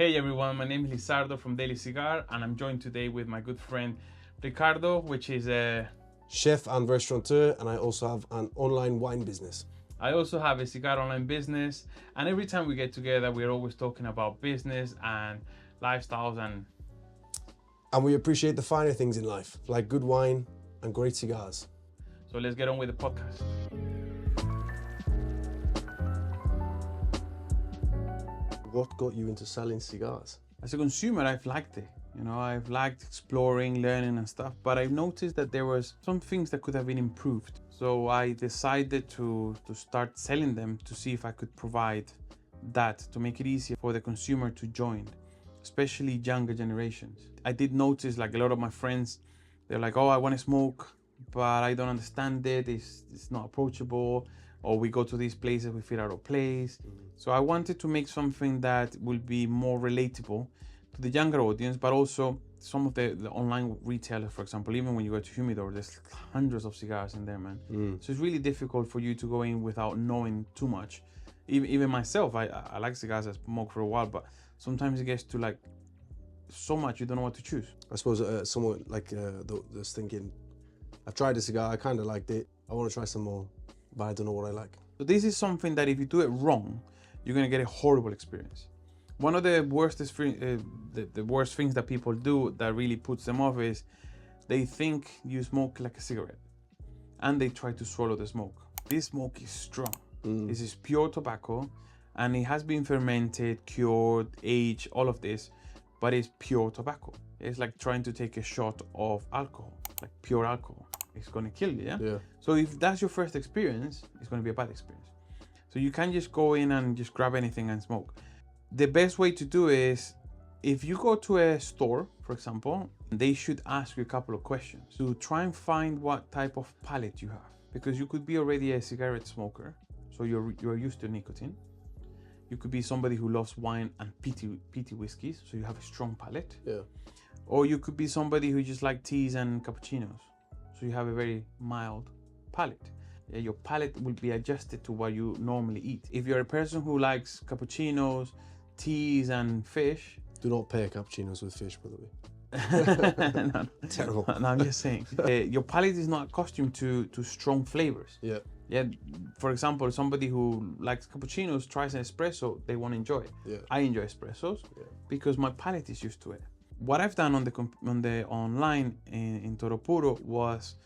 Hey everyone, my name is Lizardo from Daily Cigar, and I'm joined today with my good friend Ricardo, which is a... chef and restaurateur, and I also have an online wine business. I also have a cigar online business, and every time we get together, we're always talking about business and lifestyles And we appreciate the finer things in life, like good wine and great cigars. so let's get on with the podcast. What got you into selling cigars? As a consumer, I've liked it. I've liked exploring, learning and stuff, but I've noticed that there was some things that could have been improved. So I decided to start selling them to see if I could provide that to make it easier for the consumer to join, especially younger generations. I did notice like a lot of my friends, they're like, oh, I want to smoke, but I don't understand it. It's not approachable. Or we go to these places, we feel out of place. So I wanted to make something that will be more relatable to the younger audience, but also some of the online retailers, for example. Even when you go to Humidor, there's hundreds of cigars in there, man. So it's really difficult for you to go in without knowing too much. Even myself, I like cigars, I smoke for a while, but sometimes it gets to like so much you don't know what to choose. I suppose someone like was thinking, I've tried a cigar, I kind of liked it, I want to try some more, but I don't know what I like. So this is something that if you do it wrong, you're gonna get a horrible experience. One of the worst things that people do that really puts them off is they think you smoke like a cigarette and they try to swallow the smoke. This smoke is strong. This is pure tobacco and it has been fermented, cured, aged, all of this, but it's pure tobacco. It's like trying to take a shot of alcohol, like pure alcohol. It's gonna kill you, yeah? So if that's your first experience, it's gonna be a bad experience. So you can't just go in and just grab anything and smoke. The best way to do is, if you go to a store, for example, they should ask you a couple of questions to try and find what type of palate you have. Because you could be already a cigarette smoker, so you're used to nicotine. You could be somebody who loves wine and peaty whiskeys, so you have a strong palate. Or you could be somebody who just like teas and cappuccinos, so you have a very mild palate. Your palate will be adjusted to what you normally eat. If you're a person who likes cappuccinos, teas and fish... Do not pair cappuccinos with fish, by the way. No, Terrible. No, I'm just saying. Your palate is not accustomed to strong flavors. Yeah. For example, somebody who likes cappuccinos tries an espresso, they won't enjoy it. I enjoy espressos because my palate is used to it. What I've done on the online in Toro Puro was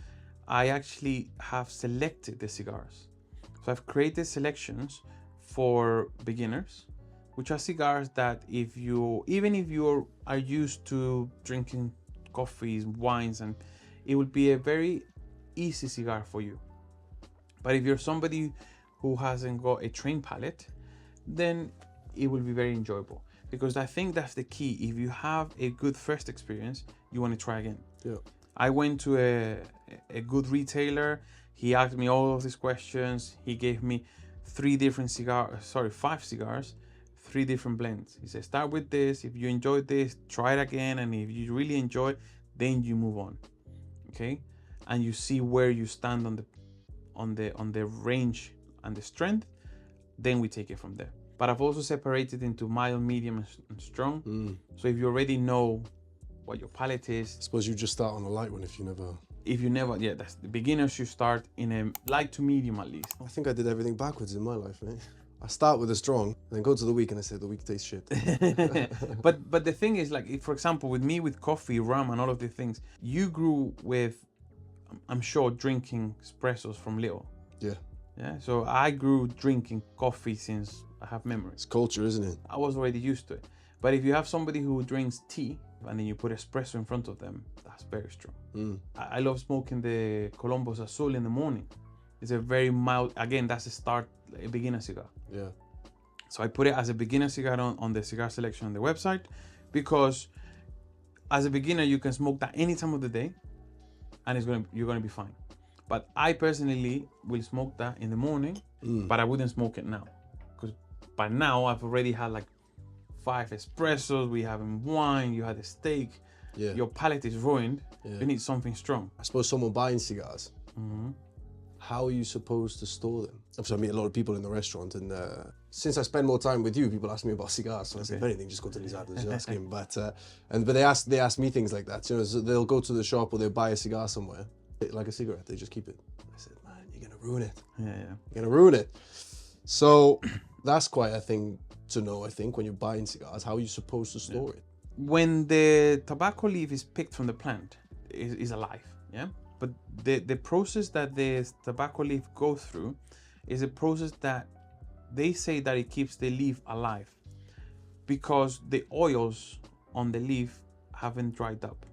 I actually have selected the cigars. So I've created selections for beginners, which are cigars that even if you are used to drinking coffees, wines, and it would be a very easy cigar for you. But if you're somebody who hasn't got a trained palate, then it will be very enjoyable. Because I think that's the key. If you have a good first experience, you want to try again. I went to a good retailer. He asked me all of these questions. He gave me 5 cigars, 3 different blends. He said, start with this. If you enjoyed this, try it again. And if you really enjoy it, then you move on. Okay? And you see where you stand on the range and the strength. Then we take it from there. But I've also separated into mild, medium, and strong. So if you already know what your palate is. I suppose you just start on a light one if you never... that's the beginners should start in a light to medium at least. I think I did everything backwards in my life, mate. I start with a strong, and then go to the weak and I say the weak tastes shit. But the thing is, like, if, for example, with me, with coffee, rum, and all of these things, you grew with, I'm sure, drinking espressos from little. Yeah. So I grew drinking coffee since I have memories. It's culture, isn't it? I was already used to it. But if you have somebody who drinks tea and then you put espresso in front of them, that's very strong. I love smoking the Colombos Azul in the morning. It's a very mild, again, that's a beginner cigar. So I put it as a beginner cigar on the cigar selection on the website, because as a beginner, you can smoke that any time of the day and you're gonna be fine. But I personally will smoke that in the morning, but I wouldn't smoke it now. Because by now I've already had like 5 espressos, we have wine, you had a steak, your palate is ruined, you need something strong. I suppose someone buying cigars how are you supposed to store them? Obviously, I meet a lot of people in the restaurant, and since I spend more time with you, people ask me about cigars. So I say, if anything, just go to Lizardo, just ask him. But they ask me things like that. You know, so they'll go to the shop or they'll buy a cigar somewhere, like a cigarette. They just keep it. I said, man, you're gonna ruin it. Yeah. You're gonna ruin it. So that's quite a thing to know, I think, when you're buying cigars. How are you supposed to store it? When the tobacco leaf is picked from the plant, is alive. Yeah. But the process that the tobacco leaf goes through is a process that they say that it keeps the leaf alive because the oils on the leaf haven't dried up.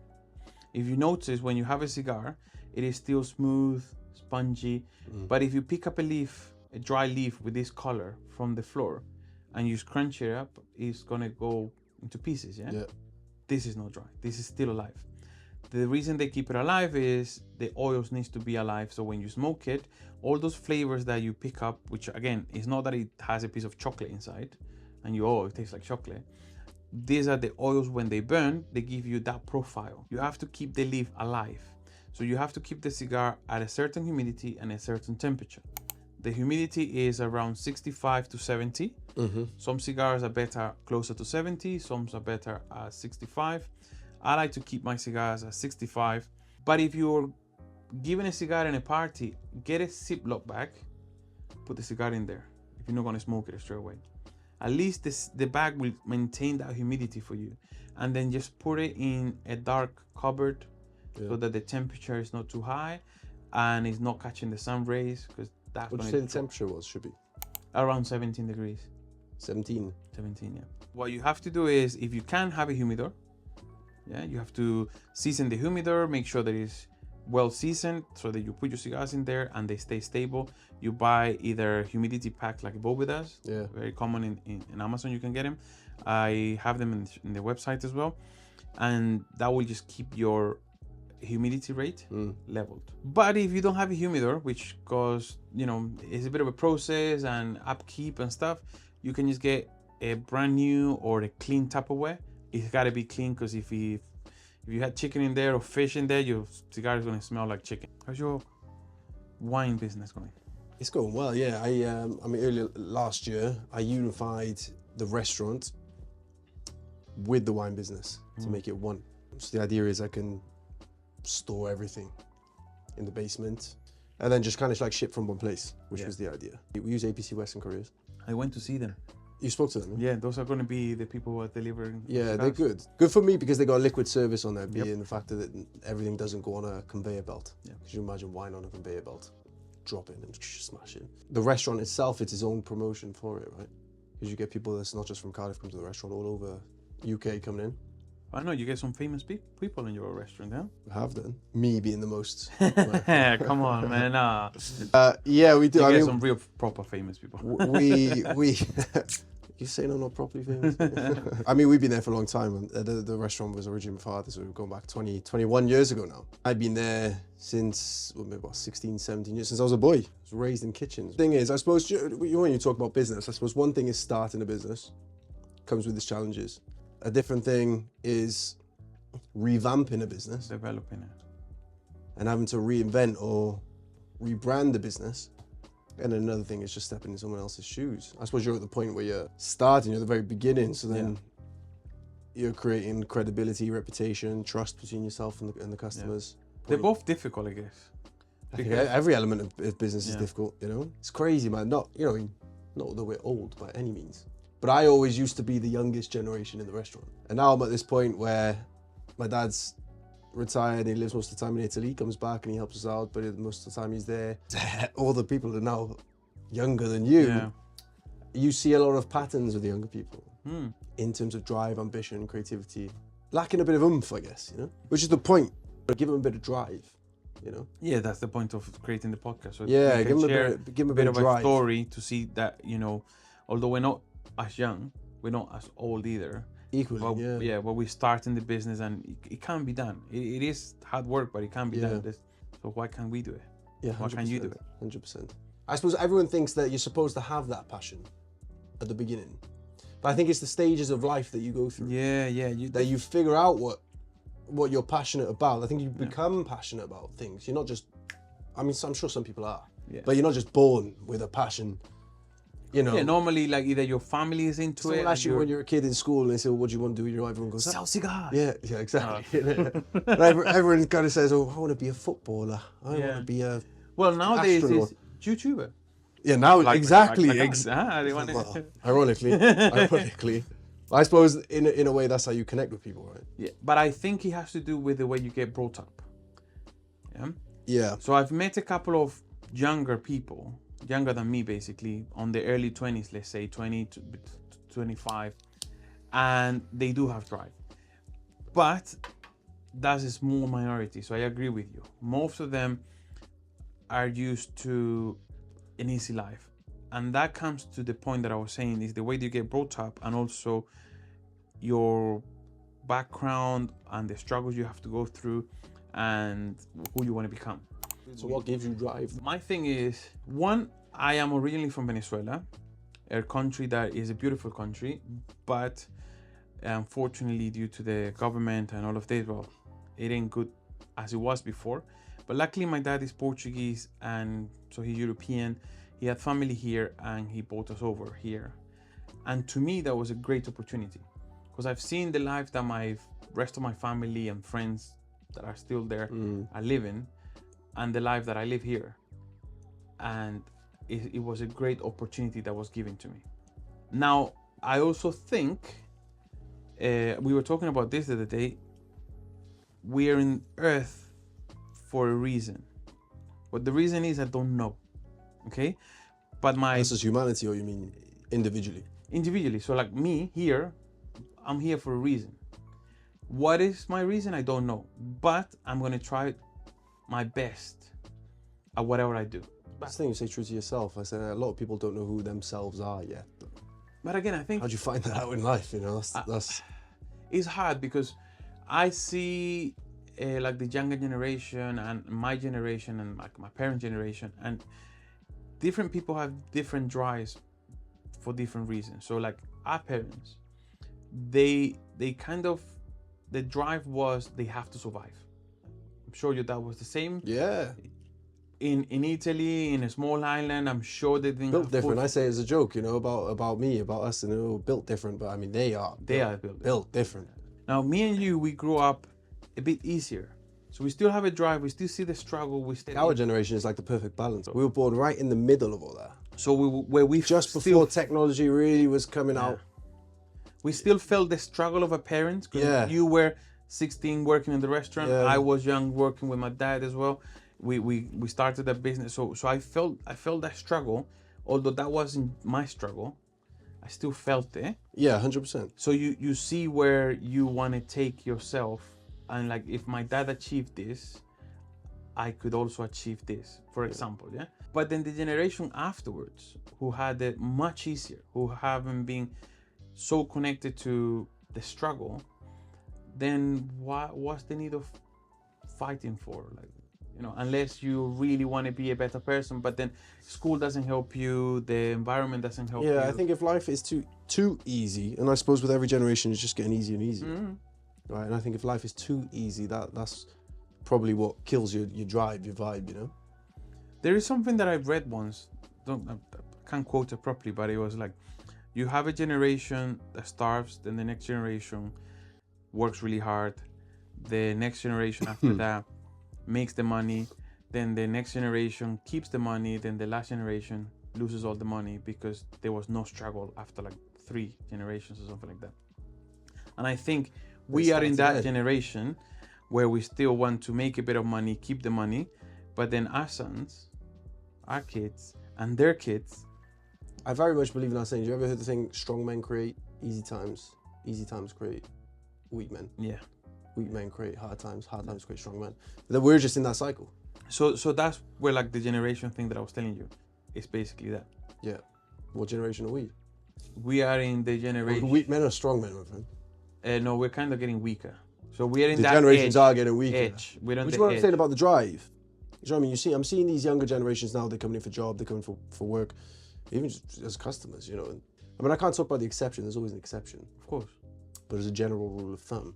If you notice, when you have a cigar, it is still smooth, spongy. But if you pick up a dry leaf with this color from the floor and you scrunch it up, it's gonna go into pieces. Yeah. This is not dry. This is still alive. The reason they keep it alive is the oils needs to be alive. So when you smoke it, all those flavors that you pick up, which again, is not that it has a piece of chocolate inside and it tastes like chocolate. These are the oils. When they burn, they give you that profile. You have to keep the leaf alive. So you have to keep the cigar at a certain humidity and a certain temperature. The humidity is around 65 to 70. Some cigars are better closer to 70. Some are better at 65. I like to keep my cigars at 65. But if you're giving a cigar in a party, get a Ziploc bag, put the cigar in there if you're not going to smoke it straight away. At least the bag will maintain that humidity for you. And then just put it in a dark cupboard so that the temperature is not too high and it's not catching the sun rays, because that's what going you to say the temperature should be? Around 17 degrees. 17? 17, yeah. What you have to do is, if you can have a humidor, you have to season the humidor, make sure that it's well seasoned so that you put your cigars in there and they stay stable. You buy either humidity pack like Bobby does, very common in Amazon, you can get them. I have them in the website as well. And that will just keep your humidity rate leveled. But if you don't have a humidor, which cause, it's a bit of a process and upkeep and stuff, you can just get a brand new or a clean Tupperware. It's got to be clean, because if you had chicken in there or fish in there, your cigar is going to smell like chicken. How's your wine business going? It's going well, yeah. I mean, earlier last year, I unified the restaurant with the wine business to make it one. So the idea is I can store everything in the basement and then just kind of like ship from one place, which was the idea. We use APC Western Couriers. I went to see them. You spoke to them? Yeah, those are going to be the people who are delivering. Yeah, they're good. Good for me because they got a liquid service on there, being the fact that everything doesn't go on a conveyor belt. Yeah. Because you imagine wine on a conveyor belt, drop it and smash it. The restaurant itself, it's its own promotion for it, right? Because you get people that's not just from Cardiff come to the restaurant, all over UK coming in. I know you get some famous people in your restaurant, huh? I have done. Me being the most. Come on, man. Yeah, we do. You get some real proper famous people. we You saying I'm not properly famous? I mean, we've been there for a long time. The restaurant was originally my father's, so we're going back 21 years ago now. I've been there since, about 16, 17 years, since I was a boy. I was raised in kitchens. The thing is, I suppose, when you talk about business, I suppose one thing is starting a business. Comes with its challenges. A different thing is revamping a business. Developing it. And having to reinvent or rebrand the business. And another thing is just stepping in someone else's shoes. I suppose you're at the point where you're starting, you're at the very beginning, so then you're creating credibility, reputation, trust between yourself and the customers. Yeah. They're both difficult, I guess. I think every element of business is difficult, It's crazy, man. Not that we're old by any means. But I always used to be the youngest generation in the restaurant. And now I'm at this point where my dad's retired, he lives most of the time in Italy, he comes back and he helps us out, but most of the time he's there. All the people are now younger than you. Yeah. You see a lot of patterns with the younger people in terms of drive, ambition, creativity. Lacking a bit of oomph, I guess, Which is the point. Give them a bit of drive, Yeah, that's the point of creating the podcast. So yeah, give them a bit of a drive. Story to see that, although we're not as young, we're not as old either. Equally, but we start in the business and it can be done. It is hard work, but it can be done. So why can't we do it? Yeah, 100%, why can't you do it? 100%. I suppose everyone thinks that you're supposed to have that passion at the beginning. But I think it's the stages of life that you go through. Yeah. That you figure out what you're passionate about. I think you become passionate about things. You're not just, I'm sure some people are. Yeah. But you're not just born with a passion, you know. Yeah, normally like either your family is into Someone it. asks you when you're a kid in school and they say, well, what do you want to do with your life? Everyone goes, sell cigars. yeah, exactly. And everyone kind of says, oh, I want to be a footballer. I want to be a Well, nowadays astronaut. it's YouTuber. Yeah, now exactly. Well, Ironically, I suppose in a way that's how you connect with people, right? yeah, but I think it has to do with the way you get brought up. Yeah. Yeah. So I've met a couple of younger people, younger than me, basically, on the early 20s, let's say 20 to 25, and they do have drive, but that's a small minority. So I agree with you. Most of them are used to an easy life, and that comes to the point that I was saying is the way you get brought up, and also your background and the struggles you have to go through and who you want to become. So what gives you drive? My thing is, one, I am originally from Venezuela, a country that is a beautiful country, but unfortunately due to the government and all of this, well, it ain't good as it was before. But luckily my dad is Portuguese, and so he's European. He had family here and he brought us over here. And to me, that was a great opportunity, because I've seen the life that my rest of my family and friends that are still there are living, and the life that I live here. And it was a great opportunity that was given to me. Now, I also think, we were talking about this the other day, we are in Earth for a reason. What the reason is, I don't know. Okay? But This is humanity, or you mean individually? Individually. So like me here, I'm here for a reason. What is my reason? I don't know. But I'm going to try my best at whatever I do. That's the thing, you say true to yourself. I said a lot of people don't know who themselves are yet. But again, I think... How'd you find that out in life, you know? That's... It's hard, because I see like the younger generation and my generation and like my parents' generation, and different people have different drives for different reasons. So like our parents, they kind of, the drive was they have to survive. I'm sure your dad was the same. Yeah. In Italy, in a small island, I'm sure they didn't built have different. food. I say it as a joke, you know, about me, about us, and built different. But I mean, they are built different. Now, me and you, we grew up a bit easier. So we still have a drive, we still see the struggle. Our generation is like the perfect balance. We were born right in the middle of all that. So we just before technology really was coming out. We still felt the struggle of a parent. Because you were 16 working in the restaurant. I was young working with my dad as well. We started a business. So I felt that struggle, although that wasn't my struggle. I still felt it. Yeah, 100%. So you see where you want to take yourself, and like, if my dad achieved this, I could also achieve this, for example, yeah? But then the generation afterwards, who had it much easier, who haven't been so connected to the struggle, then what's the need of fighting for? Like, you know, unless you really want to be a better person, but then school doesn't help you, the environment doesn't help you. Yeah, I think if life is too easy, and I suppose with every generation it's just getting easier and easier, right? And I think if life is too easy, that's probably what kills your drive, your vibe, you know? There is something that I've read once, I can't quote it properly, but it was like, you have a generation that starves, then the next generation works really hard, the next generation after that makes the money, then the next generation keeps the money, then the last generation loses all the money because there was no struggle after like 3 generations or something like that. And I think we are in that generation where we still want to make a bit of money, keep the money, but then our sons, our kids, and their kids. I very much believe in that saying. You ever heard the thing, strong men create easy times create weak men? Yeah. Weak men create hard times create strong men. But then we're just in that cycle. So that's where like the generation thing that I was telling you is basically that. Yeah. What generation are we? We are in the generation. Weak men or strong men, my friend? No, we're kind of getting weaker. So we are in the that generations are getting weaker. Edge. We're on Which the is what edge. I'm saying about the drive. You know what I mean? I'm seeing these younger generations now. They're coming in for job. They're coming for work, even just as customers. You know. I mean, I can't talk about the exception. There's always an exception, Of course. but as a general rule of thumb,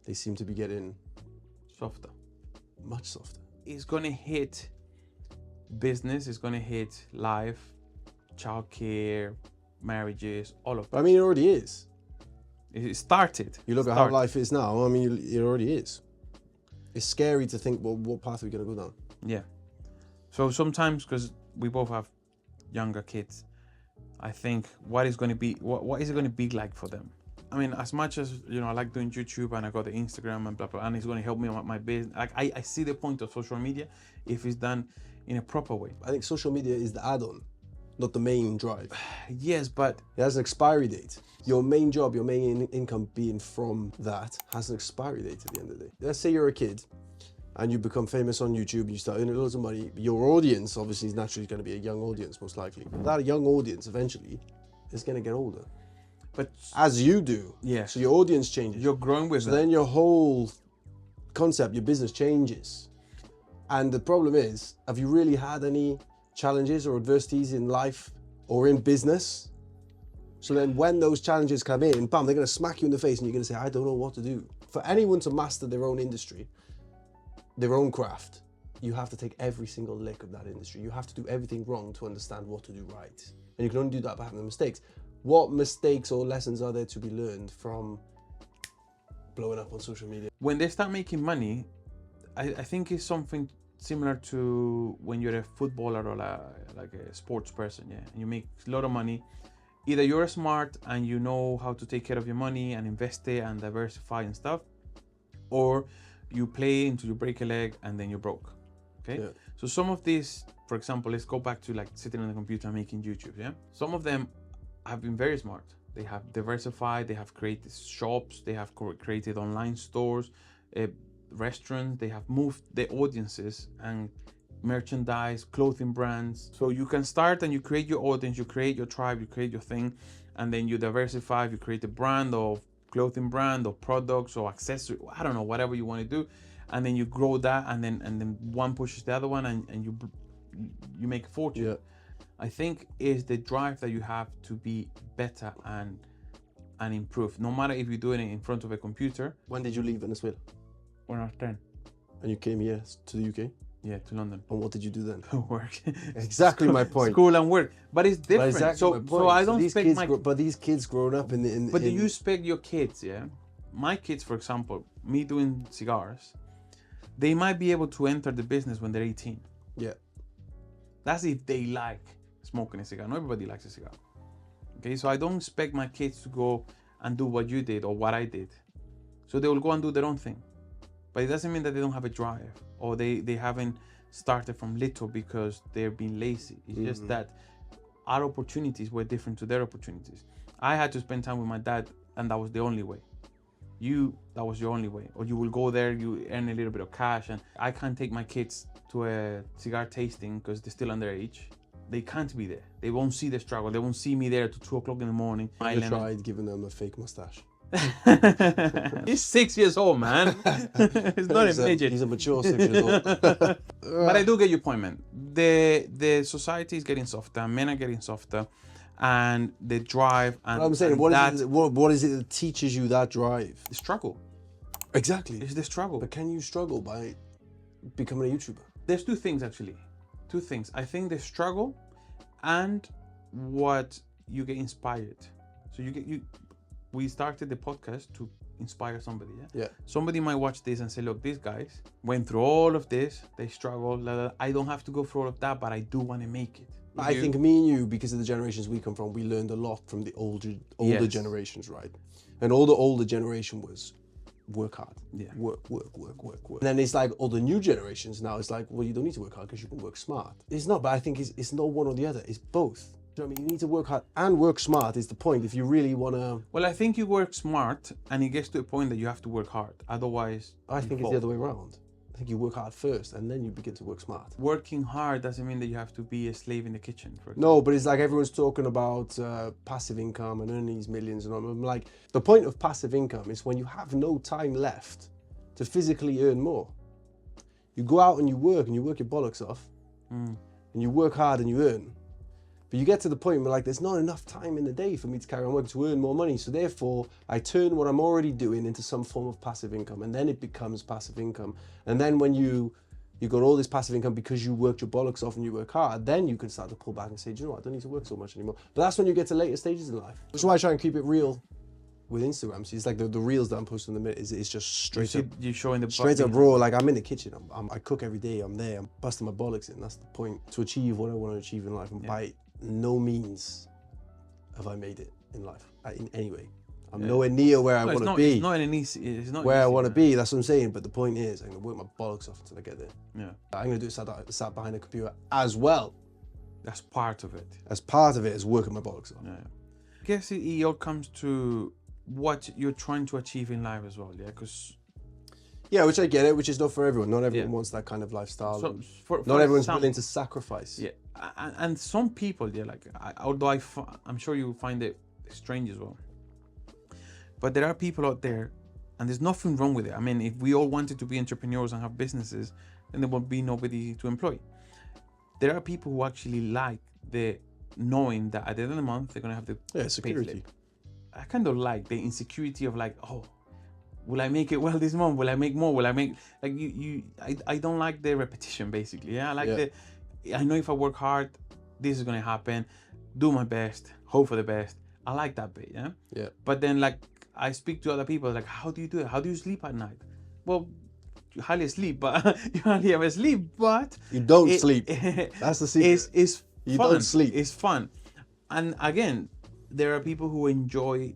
they seem to be getting Softer. much softer. It's gonna hit business is going to hit life, childcare, marriages, all of that. I mean, it already is. It started. You look at how life is now, I mean, it already is. It's scary to think, well, what path are we going to go down? Yeah. So sometimes, because we both have younger kids, I think what is it going to be like for them? I mean, as much as, I like doing YouTube and I got the Instagram and blah, blah, and it's going to help me on my business. Like, I see the point of social media if it's done in a proper way. I think social media is the add-on, not the main drive. Yes, but it has an expiry date. Your main job, your main income being from that has an expiry date at the end of the day. Let's say you're a kid and you become famous on YouTube, you start earning loads of money. Your audience obviously is naturally going to be a young audience, most likely. That young audience eventually is going to get older. But as you do. Yeah. So your audience changes. You're growing with so them. Then your whole concept, your business changes. And the problem is, have you really had any challenges or adversities in life or in business? So then when those challenges come in, bam, they're going to smack you in the face and you're going to say, I don't know what to do. For anyone to master their own industry, their own craft, you have to take every single lick of that industry. You have to do everything wrong to understand what to do right. And you can only do that by having the mistakes. What mistakes or lessons are there to be learned from blowing up on social media? When they start making money, I think it's something similar to when you're a footballer or like a sports person, yeah? And you make a lot of money. Either you're smart and you know how to take care of your money and invest it and diversify and stuff, or you play until you break a leg and then you're broke, okay? Yeah. So some of these, for example, let's go back to like sitting on the computer and making YouTube, yeah? Some of them have been very smart. They have diversified, they have created shops, they have created online stores, restaurants, they have moved the audiences and merchandise, clothing brands. So you can start and you create your audience, you create your tribe, you create your thing, and then you diversify, you create a brand or clothing brand or products or accessory, I don't know, whatever you want to do, and then you grow that, and then one pushes the other one, and you make a fortune. Yeah. I think is the drive that you have to be better and improve, no matter if you're doing it in front of a computer. When did you leave Venezuela? When I was 10. And you came here to the UK? Yeah, to London. And what did you do then? Work. Exactly my point. School and work, but it's different. Exactly so I don't expect but these kids growing up in. But do you expect your kids? Yeah, my kids, for example, me doing cigars, they might be able to enter the business when they're 18. Yeah. That's if they like smoking a cigar. Not everybody likes a cigar. Okay, so I don't expect my kids to go and do what you did or what I did. So they will go and do their own thing. But it doesn't mean that they don't have a drive or they haven't started from little because they're being lazy. It's just that our opportunities were different to their opportunities. I had to spend time with my dad, and that was the only way. That was your only way. Or you will go there, you earn a little bit of cash, and I can't take my kids to a cigar tasting because they're still underage. They can't be there. They won't see the struggle. They won't see me there till 2 o'clock in the morning. I tried giving them a fake mustache. He's 6 years old, man. He's not a midget. He's a mature 6 years old. But I do get your point, man. The society is getting softer, men are getting softer, and the drive and but I'm saying, what is it that teaches you that drive? The struggle. Exactly. It's the struggle. But can you struggle by becoming a YouTuber? There's two things actually. Two things. I think the struggle and what you get inspired. So we started the podcast to inspire somebody, yeah? Yeah. Somebody might watch this and say, look, these guys went through all of this, they struggled, I don't have to go through all of that, but I do want to make it. I think me and you, because of the generations we come from, we learned a lot from the older generations, right? And all the older generation was work hard. Yeah. Work. And then it's like all the new generations now, it's like, well, you don't need to work hard because you can work smart. It's not, but I think it's not one or the other, it's both. You know what I mean? You need to work hard and work smart is the point if you really want to... Well, I think you work smart and it gets to a point that you have to work hard. Otherwise, I think it's the other way around. I think you work hard first and then you begin to work smart. Working hard doesn't mean that you have to be a slave in the kitchen, for example. No, but it's like everyone's talking about passive income and earning these millions and all. I'm like, the point of passive income is when you have no time left to physically earn more. You go out and you work your bollocks off and you work hard and you earn. But you get to the point where like there's not enough time in the day for me to carry on working to earn more money. So therefore, I turn what I'm already doing into some form of passive income, and then it becomes passive income. And then when you you've got all this passive income because you worked your bollocks off and you work hard, then you can start to pull back and say, do you know what, I don't need to work so much anymore. But that's when you get to later stages in life. Which is why I try and keep it real with Instagram. So it's like the reels that I'm posting in the minute is just straight up. You're showing the straight up raw. Like I'm in the kitchen. I cook every day. I'm there. I'm busting my bollocks in. That's the point. To achieve what I want to achieve in life. And by no means have I made it in life in any way. I'm nowhere near where I want to be. It's not an easy. It's not where easy, I want to be. That's what I'm saying. But the point is, I'm gonna work my bollocks off until I get there. Yeah. I'm gonna do it sat behind a computer as well. That's part of it. As part of it is working my bollocks off. Yeah. I guess it all comes to what you're trying to achieve in life as well, yeah? Because which I get it, which is not for everyone. Not everyone wants that kind of lifestyle. So not everyone's willing to sacrifice. Yeah, and some people, like, although I'm sure you find it strange as well, but there are people out there, and there's nothing wrong with it. I mean, if we all wanted to be entrepreneurs and have businesses, then there would be nobody to employ. There are people who actually like the knowing that at the end of the month they're gonna have the security. I kind of like the insecurity of like, oh, will I make it well this month? Will I make more? Will I make like I don't like the repetition basically. Yeah, I like I know if I work hard, this is gonna happen. Do my best, hope for the best. I like that bit. Yeah. Yeah. But then like I speak to other people like, how do you do it? How do you sleep at night? Well, you hardly sleep, but you hardly ever sleep. But you don't sleep. That's the secret. It's you fun. Don't sleep. It's fun, and again, there are people who enjoy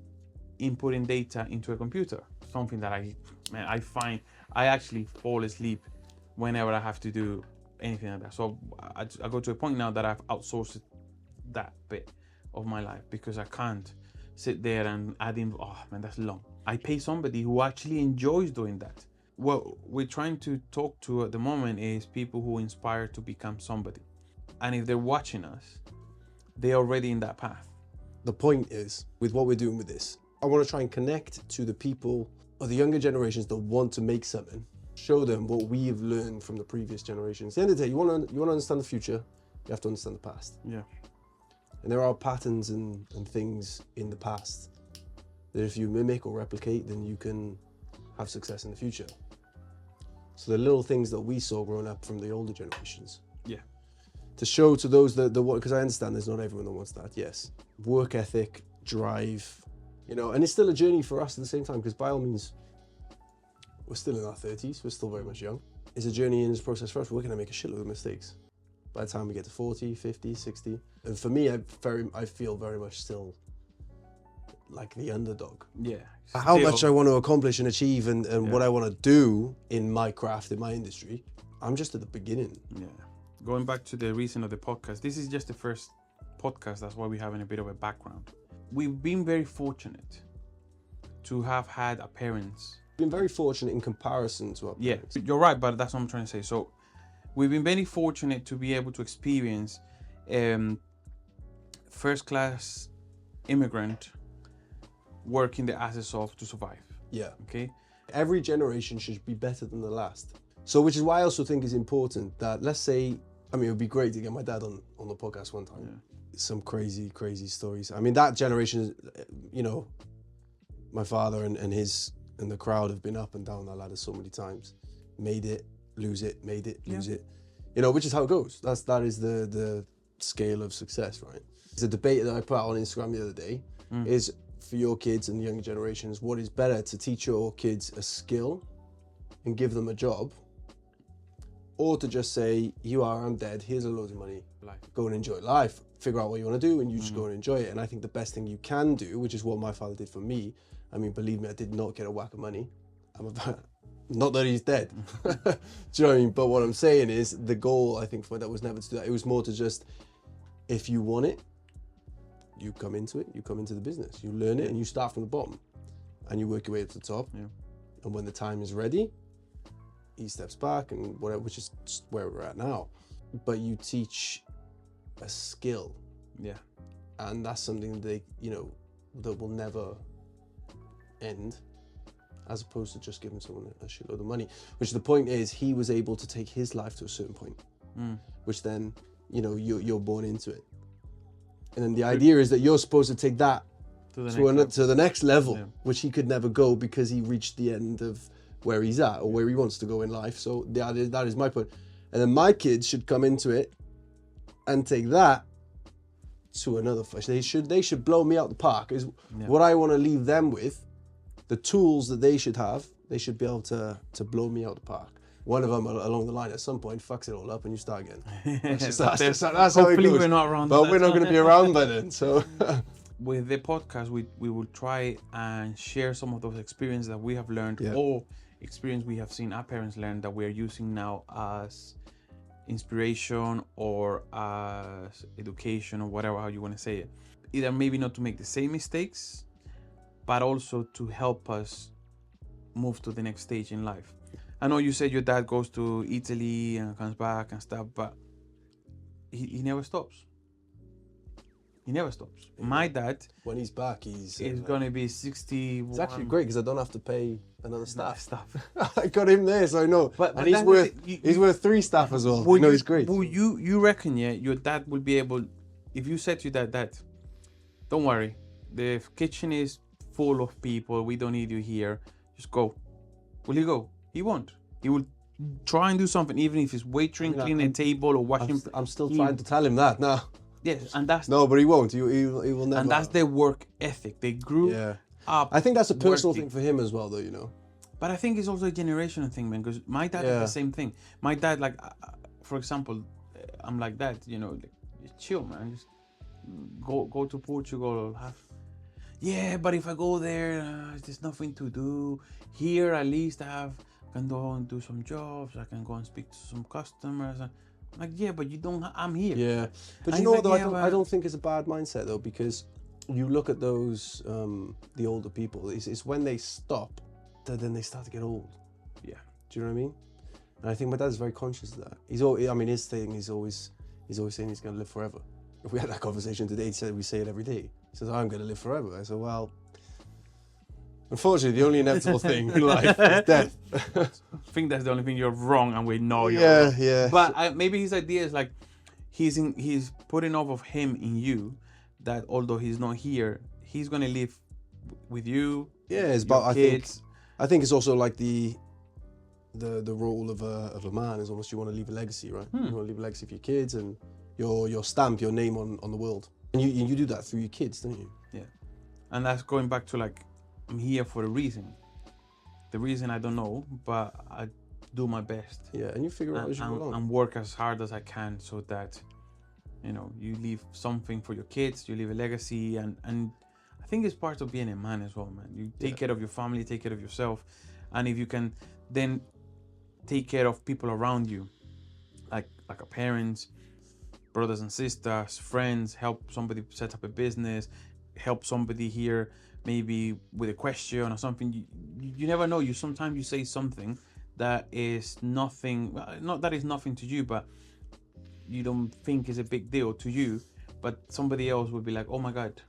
inputting data into a computer. Something that I find I actually fall asleep whenever I have to do anything like that. So I go to a point now that I've outsourced that bit of my life because I can't sit there and add in, oh man, that's long. I pay somebody who actually enjoys doing that. What we're trying to talk to at the moment is people who inspire to become somebody. And if they're watching us, they're already in that path. The point is, with what we're doing with this, I want to try and connect to the people of the younger generations that want to make something, show them what we've learned from the previous generations. At the end of the day, you want to understand the future, you have to understand the past. Yeah. And there are patterns and things in the past that if you mimic or replicate, then you can have success in the future. So the little things that we saw growing up from the older generations. Yeah. To show to those that want, because I understand there's not everyone that wants that, yes. Work ethic, drive, and it's still a journey for us at the same time, because by all means, we're still in our 30s, we're still very much young. It's a journey and it's a process for us. We're gonna make a shitload of mistakes by the time we get to 40, 50, 60. And for me, I feel very much still like the underdog. Yeah. How much I want to accomplish and achieve and what I want to do in my craft, in my industry, I'm just at the beginning. Yeah. Going back to the reason of the podcast, this is just the first podcast. That's why we're having a bit of a background. We've been very fortunate to have had our parents. Been very fortunate in comparison to our parents. Yeah, you're right, but that's what I'm trying to say. So we've been very fortunate to be able to experience first-class immigrant working the asses off to survive. Yeah. Okay. Every generation should be better than the last. So, which is why I also think it's important that, let's say, it would be great to get my dad on the podcast one time. Yeah. Some crazy, crazy stories. I mean, that generation, my father and the crowd have been up and down that ladder so many times. Made it, lose it, made it, lose it. Which is how it goes. That is the scale of success, right? It's a debate that I put out on Instagram the other day. Is for your kids and the younger generations, what is better, to teach your kids a skill and give them a job, or to just say, I'm dead, here's a load of money, go and enjoy life, figure out what you want to do and you just go and enjoy it. And I think the best thing you can do, which is what my father did for me, believe me, I did not get a whack of money. Not that he's dead. Do you know what I mean? But what I'm saying is, the goal, I think, for that was never to do that. It was more to just, if you want it, you come into it, you come into the business, you learn it, and you start from the bottom and you work your way up to the top. Yeah. And when the time is ready, he steps back and whatever, which is just where we're at now. But you teach a skill. Yeah. And that's something that will never end, as opposed to just giving someone a shitload of money. Which the point is, he was able to take his life to a certain point, which then, you're born into it. And then the idea is that you're supposed to take that to the next level, which he could never go because he reached the end of where he's at or where he wants to go in life. So that is my point. and then my kids should come into it and take that to another fish. They should blow me out the park. Is what I want to leave them with. The tools that they should have, they should be able to blow me out the park. One of them along the line at some point fucks it all up and you start again. That's how it Hopefully goes. we're not around. But we're not going to be around by then. So with the podcast, we will try and share some of those experiences that we have learned or experience we have seen our parents learn that we are using now as inspiration or as education or whatever how you want to say it. Either maybe not to make the same mistakes, but also to help us move to the next stage in life. I know you said your dad goes to Italy and comes back and stuff, but he never stops. He never stops. My dad, when he's back, he's gonna be 60. It's actually great because I don't have to pay another staff. I got him there, so I know. But he's worth 3 staff as well. You know, he's great. You reckon, your dad will be able, if you said to your dad, don't worry, the kitchen is full of people, we don't need you here, just go. Will he go? He won't. He will try and do something, even if it's waitering, cleaning a table or washing. I'm still trying to tell him that now. Yes, and that's no, but he won't. He will never. And that's their work ethic. They grew up. I think that's a personal thing for him as well, though. You know. But I think it's also a generational thing, man. Because my dad is the same thing. My dad, like, for example, I'm like that. You know, like, chill, man. Just go to Portugal. Yeah, but if I go there, there's nothing to do. Here, at least I can go and do some jobs. I can go and speak to some customers. Like, yeah, but you don't. I'm here. Yeah, but and you know what? Like, I don't think it's a bad mindset though, because you look at those the older people. It's when they stop that then they start to get old. Yeah. Do you know what I mean? And I think my dad's very conscious of that. He's always, I mean, his thing is always saying he's going to live forever. If we had that conversation today, he said we say it every day. He says, I'm going to live forever. I said, well, unfortunately, the only inevitable thing in life is death. I think that's the only thing you're wrong, and we know you're wrong. Yeah. But maybe his idea is like he's putting off of him in you, that although he's not here, he's gonna live with you. Yeah, it's about I think it's also like the role of a man is almost you want to leave a legacy, right? You want to leave a legacy for your kids and your stamp, your name on the world, and you do that through your kids, don't you? Yeah, and that's going back to like, I'm here for a reason. The reason I don't know, but I do my best. Yeah, and you figure out as you go along. And work as hard as I can so that, you know, you leave something for your kids, you leave a legacy, and I think it's part of being a man as well, man. You take care of your family, take care of yourself, and if you can then take care of people around you, like our parents, brothers and sisters, friends, help somebody set up a business, help somebody here maybe with a question or something. You never know. Sometimes you say something that is nothing, not that is nothing to you, but you don't think is a big deal to you, but somebody else would be like, oh my God,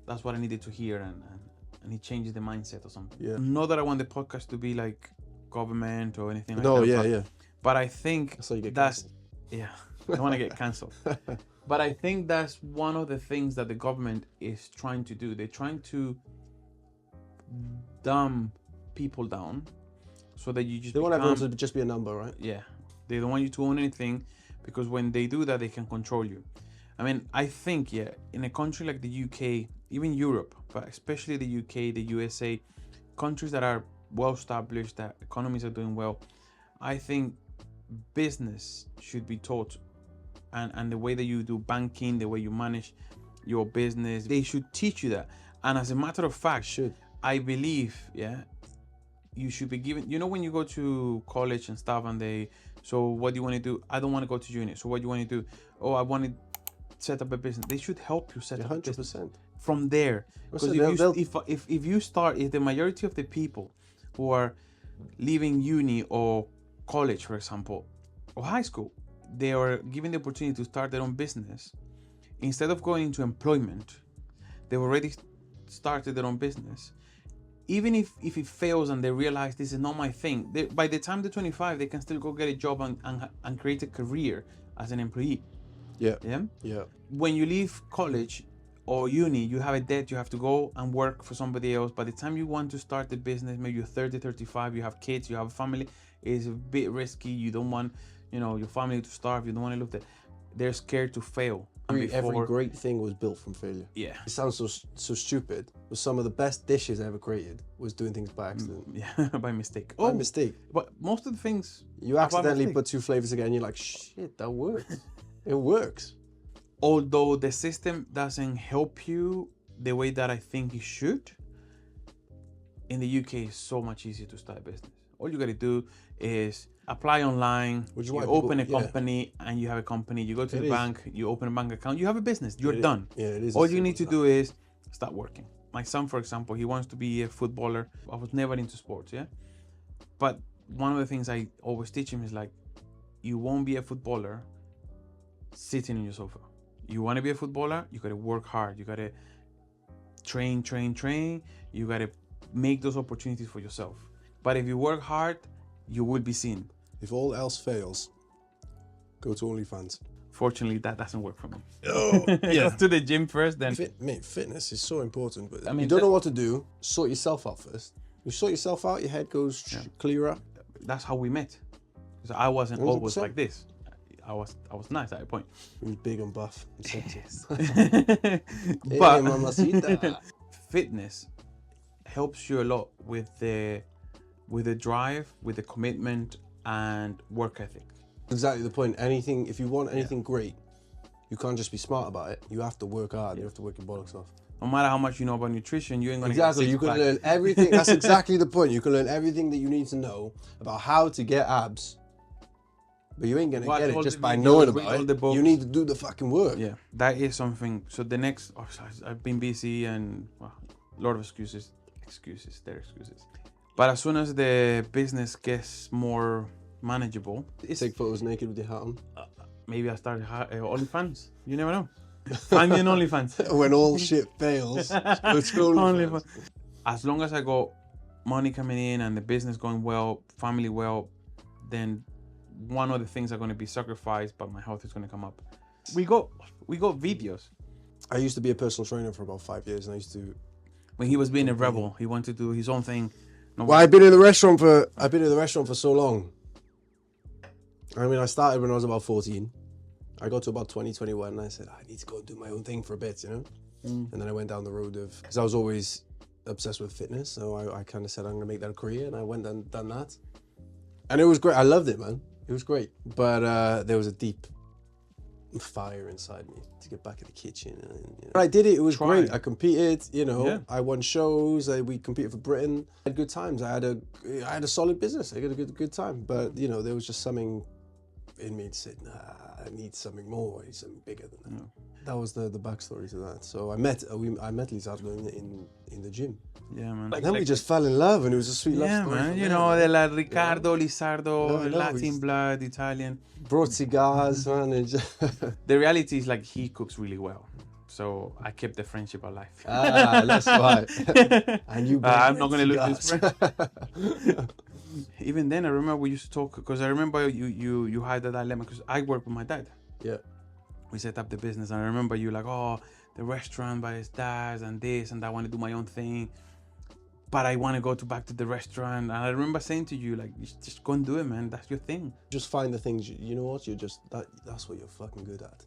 that's what I needed to hear, and it changes the mindset or something. Yeah. Not that I want the podcast to be like government or anything like that. No, yeah. But I think that's I don't want to get cancelled. But I think that's one of the things that the government is trying to do. They're trying to dumb people down so that you just they want everyone to just be a number, right? Yeah, they don't want you to own anything, because when they do that, they can control you. I mean, I think in a country like the UK, even Europe, but especially the UK, the USA, countries that are well established, that economies are doing well, I think business should be taught, and the way that you do banking, the way you manage your business, they should teach you that. And as a matter of fact, I believe, you should be given, you know, when you go to college and stuff and so what do you want to do? I don't want to go to uni. So what do you want to do? Oh, I want to set up a business. They should help you set up a business from there. Because if you start, if the majority of the people who are leaving uni or college, for example, or high school, they are given the opportunity to start their own business, instead of going into employment, they've already started their own business. Even if it fails and they realize this is not my thing, by the time they're 25, they can still go get a job and create a career as an employee. Yeah. When you leave college or uni, you have a debt, you have to go and work for somebody else. By the time you want to start the business, maybe you're 30, 35, you have kids, you have a family, it's a bit risky, you don't want you know, your family to starve. You don't want to look that. They're scared to fail. Every great thing was built from failure. Yeah. It sounds so stupid, but some of the best dishes I ever created was doing things by accident. Yeah, by mistake. By mistake. But most of the things you accidentally put 2 flavors together and you're like, shit, that works. It works. Although the system doesn't help you the way that I think it should, in the UK it's so much easier to start a business. All you gotta do is apply online, you open a company and you have a company, you go to the bank, you open a bank account, you have a business, you're done. Yeah, it is. All you need to do is start working. My son, for example, he wants to be a footballer. I was never into sports, yeah? But one of the things I always teach him is like, you won't be a footballer sitting on your sofa. You want to be a footballer, you got to work hard. You got to train. You got to make those opportunities for yourself. But if you work hard, you will be seen. If all else fails, go to OnlyFans. Fortunately, that doesn't work for me. Oh, yeah. Go to the gym first, then. Mate, fitness is so important. But I mean, you don't know what to do, sort yourself out first. You sort yourself out, your head goes clearer. That's how we met. Because I wasn't 100%. always like this. I was nice at a point. He was big and buff and sexy. But mamacita. Fitness helps you a lot with the drive, with the commitment and work ethic. Exactly the point. Anything, if you want anything great, you can't just be smart about it. You have to work hard. You have to work your bollocks off. No matter how much you know about nutrition, you ain't gonna exactly. get You can learn everything. That's exactly the point. You can learn everything that you need to know about how to get abs, but you ain't gonna get it just by knowing about it. You need to do the fucking work. Yeah, that is something. So the next, I've been busy and a lot of excuses. They're excuses. But as soon as the business gets more manageable, take photos naked with your hat on. Maybe I start OnlyFans. You never know. Find me an OnlyFans. When all shit fails, go to OnlyFans. As long as I got money coming in and the business going well, family well, then one of the things are going to be sacrificed, but my health is going to come up. We got videos. I used to be a personal trainer for about 5 years, and I used to. When he was being a rebel, he wanted to do his own thing. Well, I've been in the restaurant for so long. I mean, I started when I was about 14. I got to about 2021 and I said, I need to go do my own thing for a bit, you know? And then I went down the road of, because I was always obsessed with fitness. So I kind of said, I'm going to make that a career. And I went and done that. And it was great. I loved it, man. It was great. But there was a deep fire inside me to get back in the kitchen. And, you know. I did it. It was great. I competed, you know. Yeah. I won shows. We competed for Britain. I had good times. I had a solid business. I got a good time. But, you know, there was just something in me that said, nah, I need something more. I need something bigger than that. Yeah. That was the backstory to that. So I met Lizardo in the gym. Yeah, man. And then we just fell in love, and it was a sweet love story. Yeah, man. You know, they're like Ricardo, Lizardo, Latin blood, Italian. Brought cigars, man. The reality is like he cooks really well. So I kept the friendship alive. That's right. And you I'm not going to lose this friend. Even then, I remember we used to talk, because I remember you had that dilemma, because I work with my dad. Yeah. We set up the business, and I remember you like, oh, the restaurant by his dad's and this, and I want to do my own thing. But I want to go back to the restaurant. And I remember saying to you, like, just go and do it, man. That's your thing. Just find the things, you know what, that's what you're fucking good at.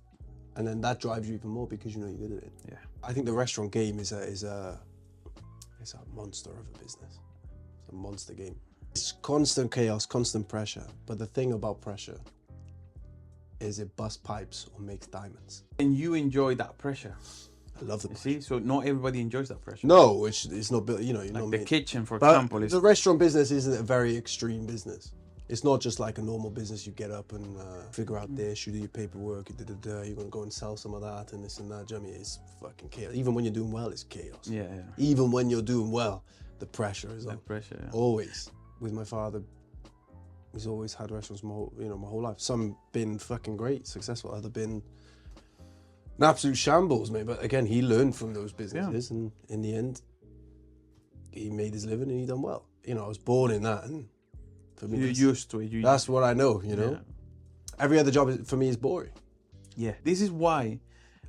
And then that drives you even more because you know you're good at it. Yeah. I think the restaurant game is a monster of a business. It's a monster game. It's constant chaos, constant pressure. But the thing about pressure is it busts pipes or makes diamonds. And you enjoy that pressure. I love the pressure. See, so not everybody enjoys that pressure. No, it's not built, you know. You're like not the made. Kitchen, for example. The restaurant business isn't a very extreme business. It's not just like a normal business. You get up and figure out this, you do your paperwork, you're going to go and sell some of that and this and that. Do you know what I mean? It's fucking chaos. Even when you're doing well, it's chaos. Yeah. Even when you're doing well, the pressure is on. The pressure, yeah. Always. With my father, he's always had restaurants my whole life. Some been fucking great, successful. Other been an absolute shambles, mate. But again, he learned from those businesses, and in the end, he made his living and he done well. You know, I was born in that, and for me, you're used to it. That's what I know. You know, every other job for me is boring. Yeah, this is why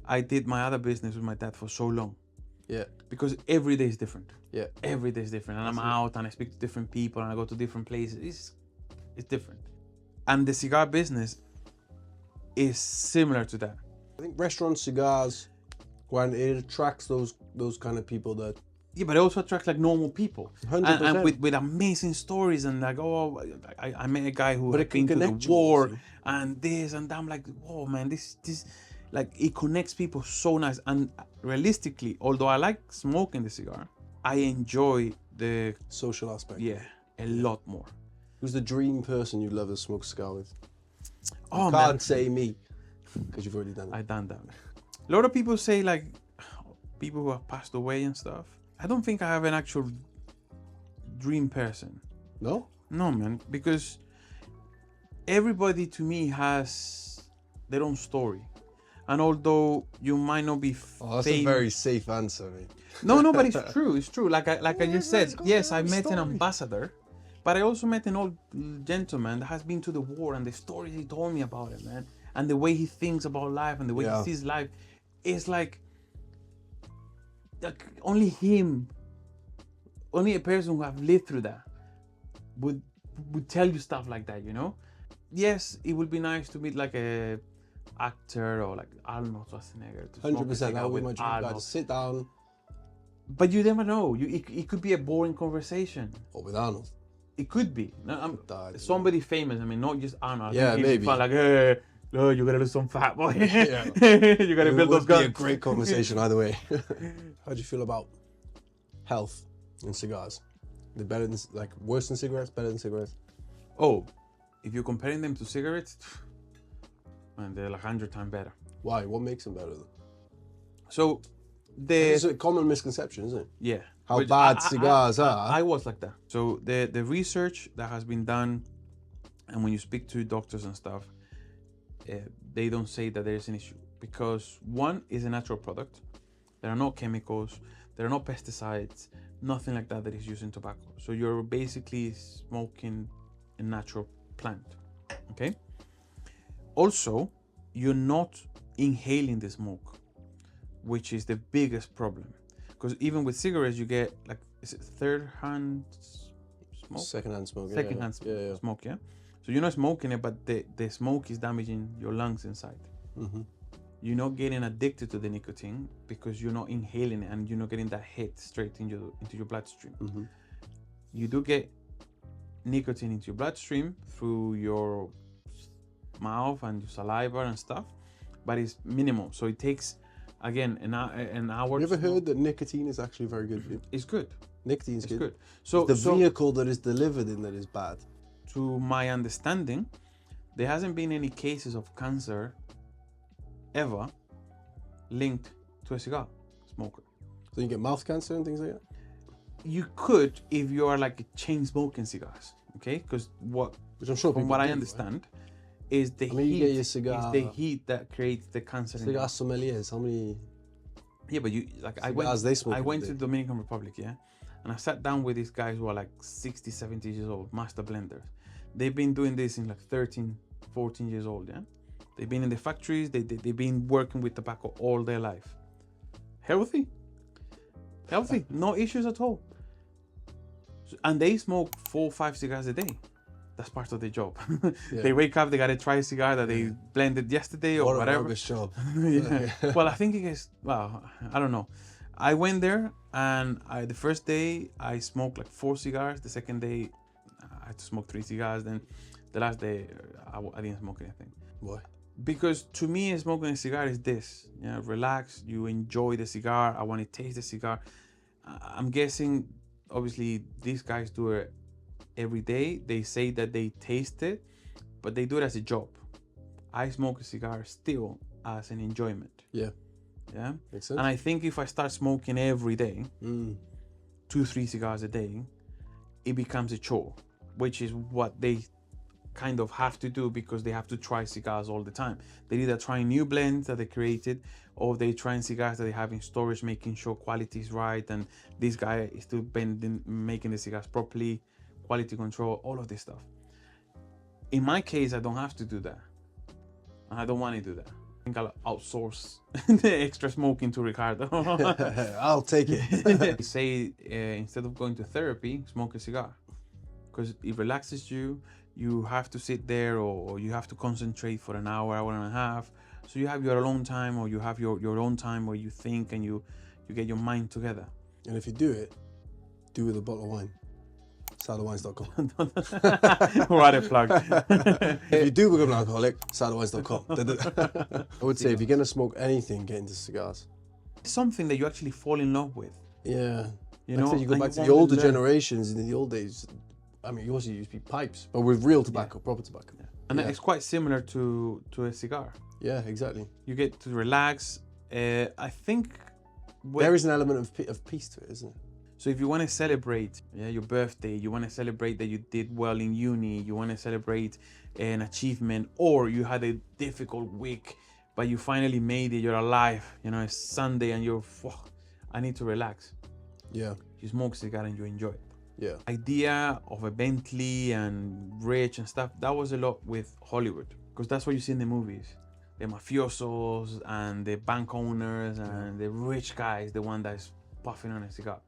I did my other business with my dad for so long. Yeah, because every day is different. Yeah, every day is different, and I'm out and I speak to different people and I go to different places. It's different. And the cigar business is similar to that. I think restaurant cigars, when it attracts those kind of people that. Yeah, but it also attracts like normal people, 100%. and with amazing stories, and like, oh, I met a guy who But had it can been to the connect you, war, see. and this, and that. I'm like, oh man, this, like, it connects people so nice. And realistically, although I like smoking the cigar, I enjoy the Social aspect. yeah a lot more. Who's the dream person you'd love to smoke a cigar with? Oh You man, can't say me, because you've already done it. I done that. A lot of people say like people who have passed away and stuff. I don't think I have an actual dream person. No? No, man, because everybody to me has their own story. And although you might not be Oh, that's a very safe answer, mate. No, but it's true. It's true. Like I just said, Everybody's got yes, their I own met an story. ambassador, but I also met an old gentleman that has been to the war, and the stories he told me about it, man, and the way he thinks about life and the way he sees life is like only him, only a person who have lived through that would tell you stuff like that, you know? Yes, it would be nice to meet like a actor or like Arnold Schwarzenegger. 100%. That would be my dream guy to sit down. But you never know. It could be a boring conversation. Or with Arnold. It could be. No, Died, somebody famous. I mean, not just Arnold. Yeah, maybe. Fun, like, hey, oh, you gotta lose some fat, boy. Yeah. You gotta It build those would be guns. a great conversation either way. How do you feel about health in cigars? They're better than, like, worse than cigarettes, better than cigarettes? Oh, if you're comparing them to cigarettes, man, they're like 100 times better. Why? What makes them better? Then? So, It's a common misconception, isn't it? yeah. How Which bad cigars are. I was like that. So the research that has been done, and when you speak to doctors and stuff, they don't say that there is an issue, because one is a natural product. There are no chemicals, there are no pesticides, nothing like that is used in tobacco. So you're basically smoking a natural plant. Okay. Also, you're not inhaling the smoke, which is the biggest problem. Because even with cigarettes, you get like, is it third-hand smoke? Secondhand smoke. Secondhand smoke, yeah. So you're not smoking it, but the smoke is damaging your lungs inside. Mm-hmm. You're not getting addicted to the nicotine because you're not inhaling it, and you're not getting that hit straight into your bloodstream. Mm-hmm. You do get nicotine into your bloodstream through your mouth and your saliva and stuff, but it's minimal. So it takes, again, an hour. You ever heard that nicotine is actually very good for you? It's good. Nicotine is It's good. good. So The vehicle that is delivered in that is bad. to my understanding, there hasn't been any cases of cancer ever linked to a cigar smoker. So you get mouth cancer and things like that? You could if you are like chain smoking cigars, okay? Because Which I'm sure from people what I do, understand, is the I mean, you get heat. your cigar- Is the heat that creates the cancer. Right? in Cigar you. sommeliers, how many Yeah, but you like cigars they smoke? I went to every the day? Dominican Republic, yeah, and I sat down with these guys who are like 60, 70 years old, master blenders. They've been doing this in like 13, 14 years old, yeah. They've been in the factories. They've been working with tobacco all their life. Healthy, no issues at all. And they smoke 4 or 5 cigars a day. That's part of their job. Yeah. They wake up, they gotta try a cigar that they blended yesterday or What a whatever. rubbish job. Yeah. Well, I think it is. Well, I don't know. I went there, and the first day I smoked like 4 cigars. The second day I had to smoke 3 cigars. Then the last day I didn't smoke anything. Why? Because to me, smoking a cigar is this. Relax. You enjoy the cigar. I want to taste the cigar. I'm guessing, obviously, these guys do it every day. They say that they taste it, but they do it as a job. I smoke a cigar still as an enjoyment. Yeah. Yeah. Makes sense. And I think if I start smoking every day, Mm. 2-3 cigars a day, it becomes a chore, which is what they kind of have to do, because they have to try cigars all the time. They either try new blends that they created, or they try cigars that they have in storage, making sure quality is right, and this guy is still making the cigars properly, quality control, all of this stuff. In my case, I don't have to do that. I don't want to do that. I think I'll outsource the extra smoking to Ricardo. I'll take it. Say instead of going to therapy, smoke a cigar. because it relaxes you. You have to sit there, or you have to concentrate for an hour, hour and a half. So you have your alone time, or you have your own time where you think and you get your mind together. And if you do it, do with a bottle of wine. Ciderwines.com. What a plug. If you do become an alcoholic, ciderwines.com. I would say if you're going to smoke anything, get into cigars. Something that you actually fall in love with. Yeah. You Like I know, said, you go and back to want the older learn. generations. In the old days, I mean, you also used to be pipes, but with real tobacco, proper tobacco. Yeah. And it's quite similar to a cigar. Yeah, exactly. You get to relax. I think There is an element of peace to it, isn't it? so. If you want to celebrate, your birthday, you want to celebrate that you did well in uni, you want to celebrate an achievement, or you had a difficult week, but you finally made it. You're alive. You know, it's Sunday, and you're. I need to relax. Yeah. You smoke a cigar and you enjoy it. Yeah. Idea of a Bentley and rich and stuff, that was a lot with Hollywood, because that's what you see in the movies. The mafiosos and the bank owners and the rich guys, the one that's puffing on a cigar.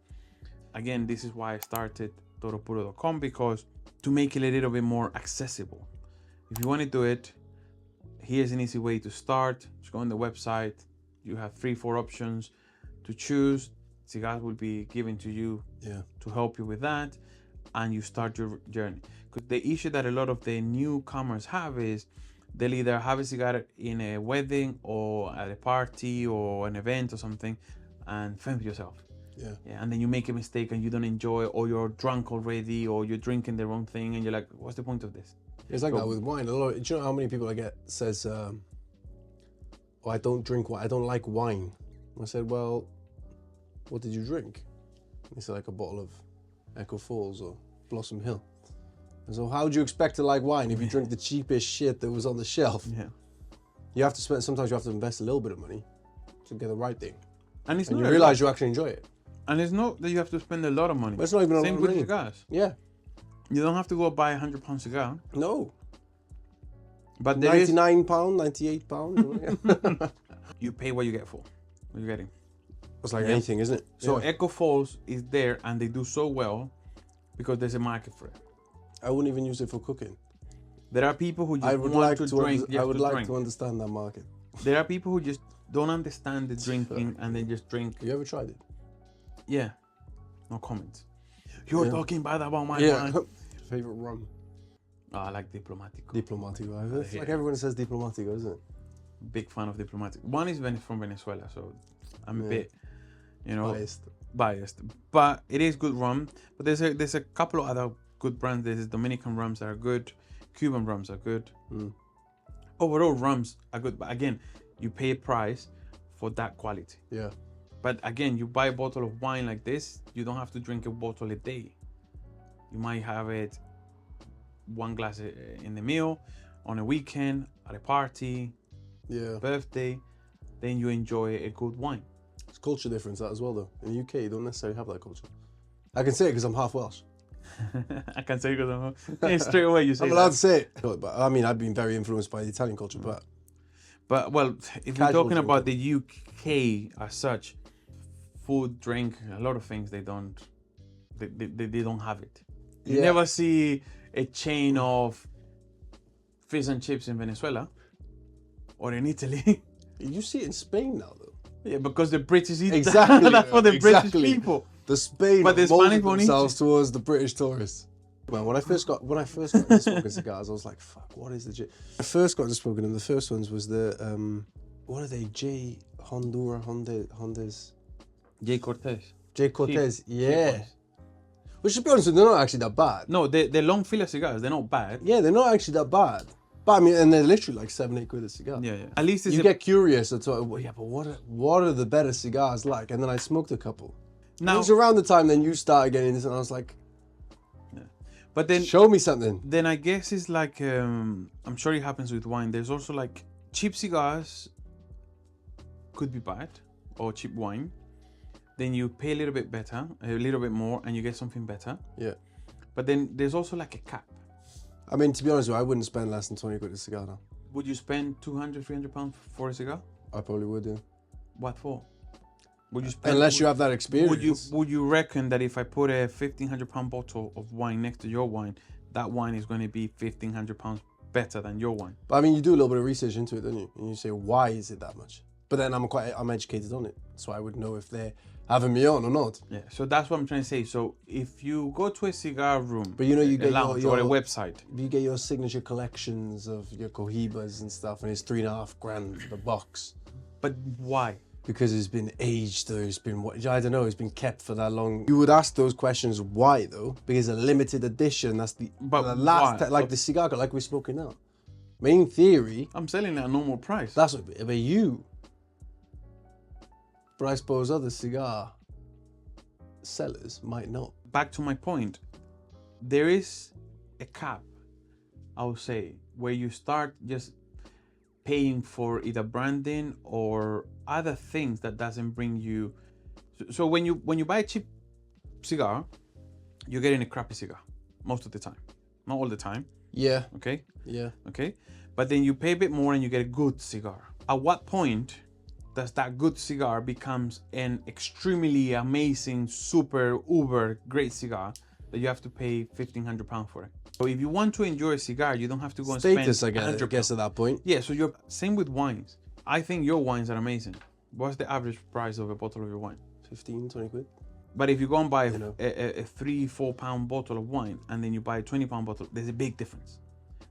Again, this is why I started toropuro.com, because to make it a little bit more accessible. If you want to do it, here's an easy way to start. Just go on the website. You have 3-4 options to choose. Cigars will be given to you to help you with that, and you start your journey. Because the issue that a lot of the newcomers have is they'll either have a cigar in a wedding or at a party or an event or something and fend for yourself. Yeah. And then you make a mistake and you don't enjoy it, or you're drunk already, or you're drinking the wrong thing, and you're like, what's the point of this? It's like that with wine. Do you know how many people I get says, oh, I don't drink wine, I don't like wine. I said, well, what did you drink? He said, like a bottle of Echo Falls or Blossom Hill. And so how do you expect to like wine if you drink the cheapest shit that was on the shelf? Yeah. You have to sometimes you have to invest a little bit of money to get the right thing. And it's And not you realize you actually enjoy it. And it's not that you have to spend a lot of money. But it's not even a Same lot of with money. cigars. Yeah. You don't have to go buy £100 cigar. No. But there is, £99, £98. you pay what you get for. What you're getting. It's like anything, isn't it? So Echo Falls is there, and they do so well because there's a market for it. I wouldn't even use it for cooking. There are people who just I would want like to drink. I would like drink. to understand that market. There are people who just don't understand the drinking and they just drink. You ever tried it? Yeah. No comments. You're talking bad about my wine. Favorite rum? Oh, I like Diplomatico. Diplomatico. It's like everyone says Diplomatico, isn't it? Big fan of Diplomatico. One is from Venezuela, so I'm a bit, biased. But it is good rum. But there's a couple of other good brands. There's Dominican rums that are good. Cuban rums are good. Overall, rums are good. But again, you pay a price for that quality. Yeah. But again, you buy a bottle of wine like this, you don't have to drink a bottle a day. You might have it one glass in the meal, on a weekend, at a party, birthday. Then you enjoy a good wine. It's culture difference that as well, though. In the UK, you don't necessarily have that culture. I can say it because I'm half Welsh. I can say it because I'm straight away you say I'm allowed to say it. But I mean, I've been very influenced by the Italian culture, But well, if you're talking about the UK as such, food, drink, a lot of things they don't have it. You never see a chain of fish and chips in Venezuela or in Italy. You see it in Spain now, though. Yeah, because the British eat exactly. That's for the British people. The Spain but the Spanish themselves towards the British tourists. Man, when I first got into smoking cigars, I was like, "Fuck, what is the?" I first got into smoking them. The first ones was the what are they? J. Hondes. J. Cortez. J. Cortez, yeah. Which, to be honest with you, they're not actually that bad. No, they're long filler cigars. They're not bad. Yeah, they're not actually that bad. But I mean, and they're literally like 7-8 quid a cigar. Yeah. At least you get curious and thought, well, yeah, but what are the better cigars like? And then I smoked a couple. Now, it was around the time then you started getting into this, and I was like, but then show me something. Then I guess it's like I'm sure it happens with wine. There's also like cheap cigars could be bad, or cheap wine. Then you pay a little bit better, a little bit more, and you get something better. Yeah. But then there's also like a cap. I mean, to be honest with you, I wouldn't spend less than 20 quid a cigar now. Would you spend £200, £300 for a cigar? I probably would, yeah. What for? Would you spend, Unless you have that experience. Would you reckon that if I put a 1,500 pound bottle of wine next to your wine, that wine is going to be 1,500 pounds better than your wine? But I mean, you do a little bit of research into it, don't you? And you say, why is it that much? But then I'm educated on it, so I would know if they're having me on or not. Yeah, so that's what I'm trying to say. So if you go to a cigar room, but you know, you get lounge your or a website, you get your signature collections of your Cohibas and stuff, and it's $3.5 grand for the box. But why? Because it's been aged, or it's been, I don't know, it's been kept for that long. You would ask those questions, why though? Because a limited edition, that's the last, like the cigar, like we're smoking now. Main theory, I'm selling at a normal price. that's what, but you. But I suppose other cigar sellers might not. Back to my point, there is a cap, I would say, where you start just paying for either branding or other things that doesn't bring you. So when you buy a cheap cigar, you're getting a crappy cigar most of the time, not all the time. Yeah. Okay. Yeah. Okay. But then you pay a bit more and you get a good cigar. At what point does that good cigar becomes an extremely amazing, super, uber great cigar that you have to pay 1,500 pounds for it? So if you want to enjoy a cigar, you don't have to go and Status, spend I guess at that point. Yeah, so you're same with wines. I think your wines are amazing. What's the average price of a bottle of your wine? 15, 20 quid. But if you go and buy You know. a 3-4 pound bottle of wine and then you buy a 20 pound bottle, there's a big difference.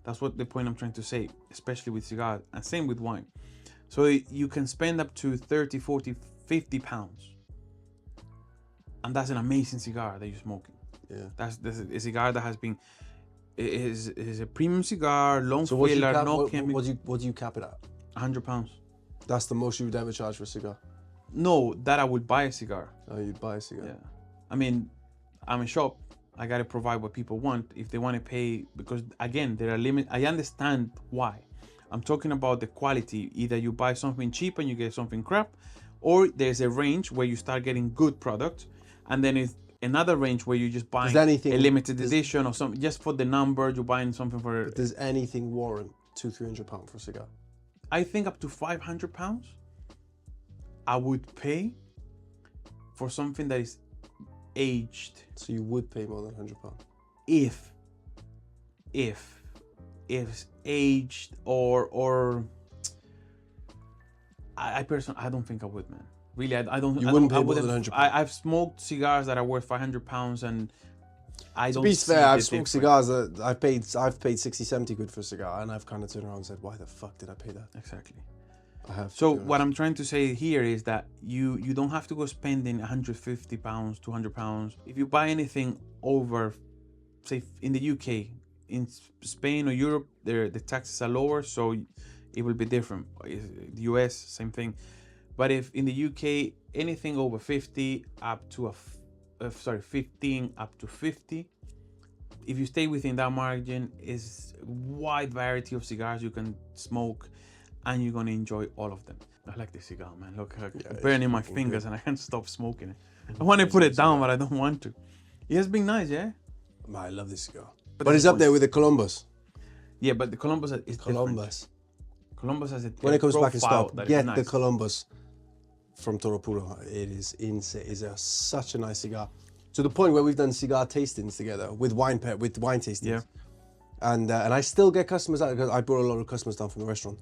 That's what the point I'm trying to say, especially with cigars, and same with wine. So you can spend up to 30, 40, 50 pounds. And that's an amazing cigar that you're smoking. Yeah. That's a cigar that has been, is a premium cigar, long So filler, no chemical. what do you cap it at? 100 pounds. That's the most you would ever charge for a cigar? No, that I would buy a cigar. Oh, you'd buy a cigar? Yeah. I mean, I'm a shop. I got to provide what people want. If they want to pay, because again, there are limits. I understand why. I'm talking about the quality. Either you buy something cheap and you get something crap, or there's a range where you start getting good product, and then it's another range where you just buy a limited edition or something just for the number. You're buying something for. But does anything warrant £200-300 for a cigar? I think up to 500 pounds, I would pay for something that is aged. So you would pay more than £100? If it's aged or I personally, I don't think I would, man. Really, I don't. You wouldn't pay more than £100. I've smoked cigars that are worth 500 pounds, and I don't. To be fair, I've smoked difference. cigars that I've paid 60-70 quid for a cigar, and I've kind of turned around and said, why the fuck did I pay that? Exactly. I have. So what I'm trying to say here is that you don't have to go spending 150 pounds, 200 pounds. If you buy anything over, say in the UK, in Spain or Europe, the taxes are lower, so it will be different. The US, same thing. But if in the UK, anything over 50 up to 15 up to 50, if you stay within that margin, is wide variety of cigars you can smoke, and you're gonna enjoy all of them. I like this cigar, man. Look, burning my fingers, and I can't stop smoking it. I want to put it down, but I don't want to. It has been nice, yeah. Man, I love this cigar, but it's up there with the Columbus. Yeah, but the Columbus is Columbus. different. Columbus has a When it comes back in stock, get nice. the Columbus from Toro Puro. It is insane. It's such a nice cigar. To the point where we've done cigar tastings together with wine tastings. Yeah. And I still get customers out, because I brought a lot of customers down from the restaurant.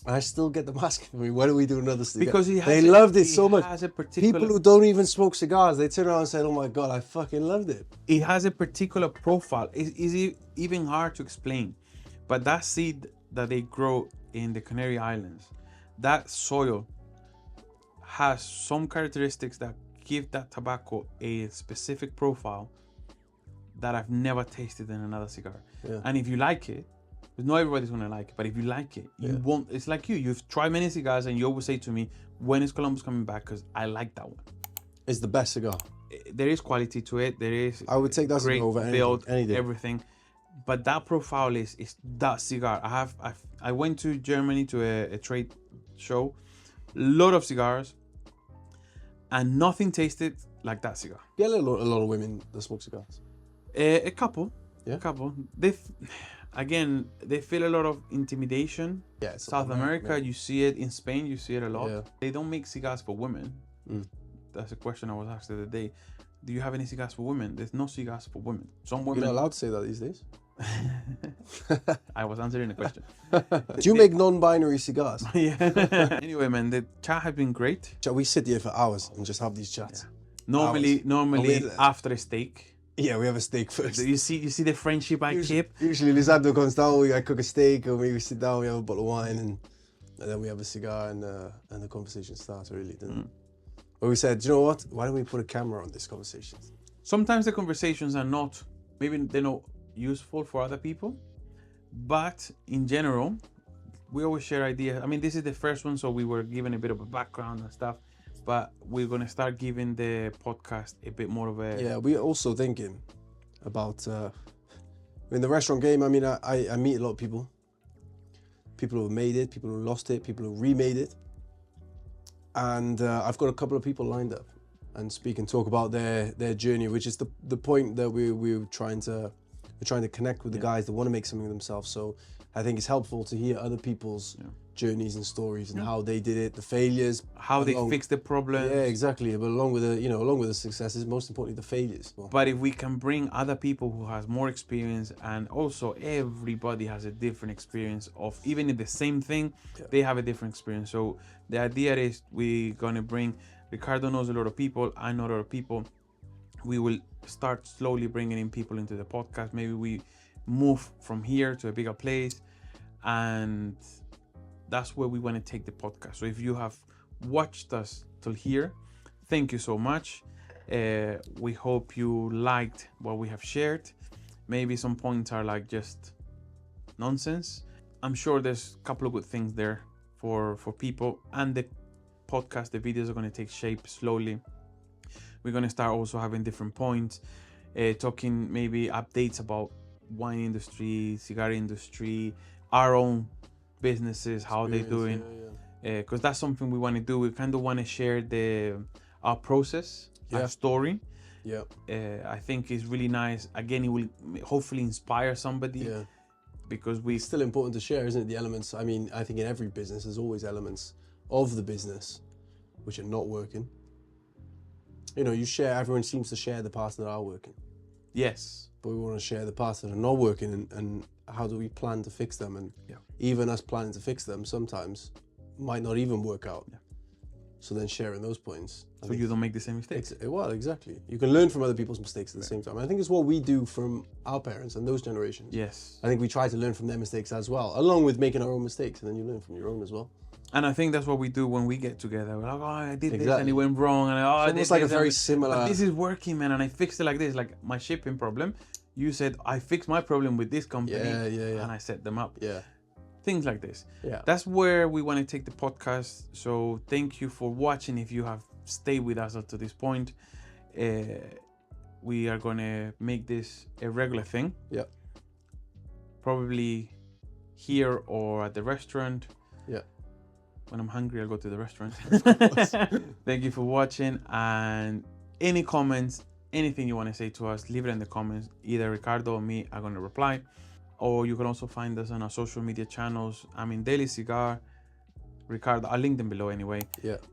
And I still get them asking me, when do we do another cigar? Because they loved it so much. Has a particular, people who don't even smoke cigars, they turn around and say, oh my God, I fucking loved it. It has a particular profile. It's even hard to explain. But that seed that they grow in the Canary Islands, that soil has some characteristics that give that tobacco a specific profile that I've never tasted in another cigar. Yeah. And if you like it, because not everybody's gonna like it, but if you like it, you won't. It's like you've tried many cigars and you always say to me, when is Columbus coming back? Because I like that one. It's the best cigar. There is quality to it. There is. I would take that great cigar over build, anything. everything. But that profile is that cigar. I went to Germany to a trade show, lot of cigars, and nothing tasted like that cigar. Get a lot of women that smoke cigars. A couple, Yeah? a couple. again, they feel a lot of intimidation. Yeah, it's South America, you see it. In Spain, you see it a lot. Yeah. They don't make cigars for women. That's a question I was asked the other day. Do you have any cigars for women? There's no cigars for women. Some women. You're not allowed to say that these days. I was answering the question. Do you make non-binary cigars? Yeah. Anyway, man, the chat has been great. We sit here for hours and just have these chats. Normally, after a steak. Yeah, we have a steak first. You see the friendship I keep. Usually, Lisandro comes down, we cook a steak, or we sit down, we have a bottle of wine, and then we have a cigar, and the conversation starts. Really, doesn't it? But we said, you know what? Why don't we put a camera on this conversation? Sometimes the conversations are not, maybe they're not useful for other people, but in general, we always share ideas. I mean, this is the first one, so we were given a bit of a background and stuff, but we're going to start giving the podcast a bit more of a... Yeah, we're also thinking about, in the restaurant game, I mean, I meet a lot of people who have made it, people who lost it, people who remade it. And I've got a couple of people lined up and speak and talk about their journey, which is the point that we're trying to connect with the guys that want to make something of themselves. So I think it's helpful to hear other people's journeys and stories and how they did it, the failures, how they fixed the problems. Yeah, exactly. But along with the successes, most importantly the failures. But if we can bring other people who has more experience, and also everybody has a different experience of, even if the same thing, they have a different experience. So the idea is we're gonna bring, Ricardo knows a lot of people, I know a lot of people. We will start slowly bringing in people into the podcast. Maybe we move from here to a bigger place, and that's where we want to take the podcast. So if you have watched us till here, thank you so much. We hope you liked what we have shared. Maybe some points are like just nonsense. I'm sure there's a couple of good things there for people, and the podcast, the videos are going to take shape slowly. We're going to start also having different points, talking maybe updates about wine industry, cigar industry, our own businesses, how they're doing, because that's something we want to do. We kind of want to share our process, our story. I think it's really nice. Again, it will hopefully inspire somebody, because it's still important to share, isn't it? The elements. I mean, I think in every business there's always elements of the business which are not working. You know, everyone seems to share the parts that are working. Yes. But we want to share the parts that are not working, and how do we plan to fix them? And even us planning to fix them sometimes might not even work out. So then sharing those points. So you don't make the same mistakes. Well, exactly. You can learn from other people's mistakes at the same time. And I think it's what we do from our parents and those generations. Yes. I think we try to learn from their mistakes as well, along with making our own mistakes, and then you learn from your own as well. And I think that's what we do when we get together. We're like, oh, I did this and it went wrong. And it's almost like a very similar... But this is working, man, and I fixed it like this. Like my shipping problem, you said, I fixed my problem with this company. And I set them up. Things like this. That's where we want to take the podcast. So thank you for watching. If you have stayed with us up to this point, we are going to make this a regular thing. Probably here or at the restaurant. When I'm hungry, I'll go to the restaurant. Thank you for watching, and any comments, anything you want to say to us, leave it in the comments. Either Ricardo or me are going to reply, or you can also find us on our social media channels. I'm in Daily Cigar, Ricardo, I'll link them below anyway.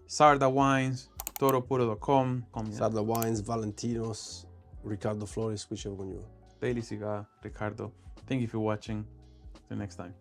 Sarda Wines, toropuro.com. Sarda Wines, Valentinos, Ricardo Flores, whichever one you are. Daily Cigar, Ricardo. Thank you for watching. Till next time.